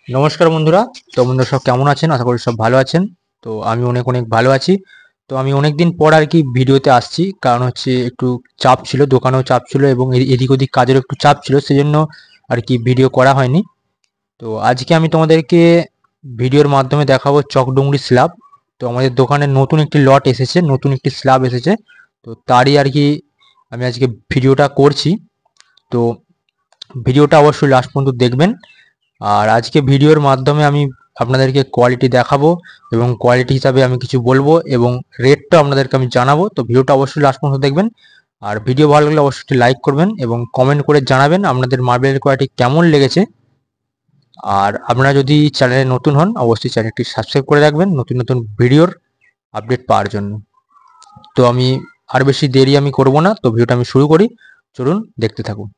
নমস্কার বন্ধুরা। তো বন্ধুরা সব কেমন আছেন? আশা করি সব ভালো আছেন। তো আমি অনেক অনেক ভালো আছি। তো আমি অনেকদিন পর আর কি ভিডিওতে আসছি, কারণ হচ্ছে একটু চাপ ছিল, দোকানেও চাপ ছিল এবং এদিক ওদিক কাজের একটু চাপ ছিল, সেজন্য আর কি ভিডিও করা হয়নি। তো আজকে আমি তোমাদেরকে ভিডিওর মাধ্যমে দেখাবো চকডুংরি স্ল্যাব। তো আমাদের দোকানে নতুন একটি লট এসেছে, নতুন একটি স্ল্যাব এসেছে। তো তারই আর কি আমি আজকে ভিডিওটা করছি। তো ভিডিওটা অবশ্যই লাস্ট পর্যন্ত দেখবেন। আর আজকে ভিডিওর মাধ্যমে আমি আপনাদেরকে কোয়ালিটি দেখাবো এবং কোয়ালিটি হিসাবে আমি কিছু বলবো এবং রেটটা আপনাদেরকে আমি জানাবো। তো ভিডিওটা অবশ্যই লাস্ট পর্যন্ত দেখবেন। আর ভিডিও ভালো লাগলে অবশ্যই লাইক করবেন এবং কমেন্ট করে জানাবেন আপনাদের মার্বেলের কোয়ালিটি কেমন লেগেছে। আর আপনারা যদি চ্যানেলে নতুন হন অবশ্যই চ্যানেলটি সাবস্ক্রাইব করে রাখবেন নতুন নতুন ভিডিওর আপডেট পাওয়ার জন্য। তো আমি আর বেশি দেরি আমি করব না, তো ভিডিওটা আমি শুরু করি। চলুন দেখতে থাকুন।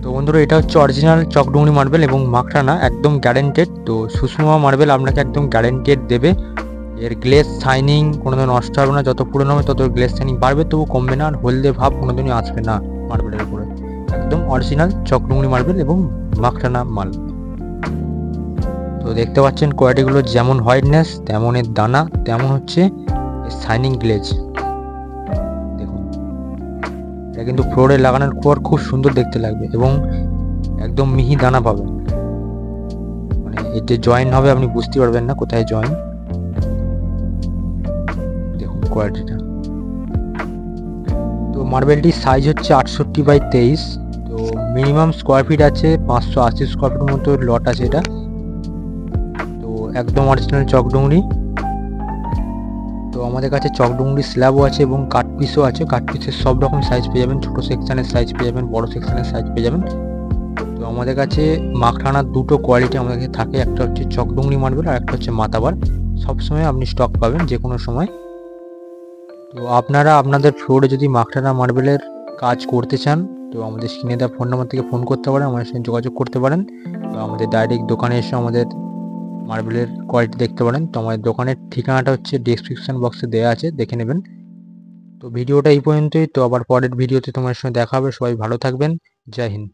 তো বন্ধুরা, এটা হচ্ছে অরিজিনাল চকডুংরি মার্বেল এবং মাখরানা একদম গ্যারেন্টেড। তো সুষমা মার্বেল আপনাকে একদম গ্যারেন্টেড দেবে। এর গ্লেজ শাইনিং কোনোদিন নষ্ট হবে না, যত পুরনো হবে তত গ্লেজ শাইনিং বাড়বে, তবু কমবে না। আর হলদে ভাব কোনোদিনই আসবে না মার্বেলের উপরে। একদম অরিজিনাল চকডুংরি মার্বেল এবং মাখরানা মাল। তো দেখতে পাচ্ছেন কোয়ালিটিগুলো যেমন হোয়াইটনেস তেমন এর দানা, তেমন হচ্ছে শাইনিং গ্লেজ। দেখুন, এটা কিন্তু ফ্লোরে লাগানোর পর খুব সুন্দর দেখতে লাগবে এবং একদম মিহি দানা পাবেন। মানে এর যে জয়েন হবে আপনি বুঝতে পারবেন না কোথায় জয়েন। দেখুন কোয়ালিটিটা। তো মার্বেলটির সাইজ হচ্ছে 68/23। তো মিনিমাম স্কোয়ার ফিট আছে 580 স্কোয়ার ফিটের মতো লট আছে এটা। তো একদম অরিজিনাল চকডুংরি। তো আমাদের কাছে চকডুংরি স্ল্যাবও আছে এবং কাট পিসও আছে। কাট পিসের সব রকম সাইজ পেয়ে যাবেন, ছোটো সেকশানের সাইজ পেয়ে যাবেন, বড় সেকশানের সাইজ পেয়ে যাবেন। তো আমাদের কাছে মাখরানার দুটো কোয়ালিটি আমাদের কাছে থাকে, একটা হচ্ছে চকডুংরি মার্বেল আর একটা হচ্ছে মাতাবার। সবসময় আপনি স্টক পাবেন যে কোনো সময়। তো আপনারা আপনাদের ফ্লোরে যদি মাখরানা মার্বেলের কাজ করতে চান তো আমাদের স্ক্রিনে দেওয়া ফোন নাম্বার থেকে ফোন করতে পারেন, আমাদের সঙ্গে যোগাযোগ করতে পারেন। তো আমাদের ডাইরেক্ট দোকানে এসে আমাদের মার্বেলের কোয়ালিটি দেখতে পারেন। তো আমাদের দোকানের ঠিকানাটা হচ্ছে ডেসক্রিপশন বক্সে দেওয়া আছে, দেখে নেবেন। তো ভিডিওটা এই পর্যন্তই। তো আবার পরের ভিডিওতে তোমার সঙ্গে দেখা হবে। সবাই ভালো থাকবেন। জয় হিন্দ।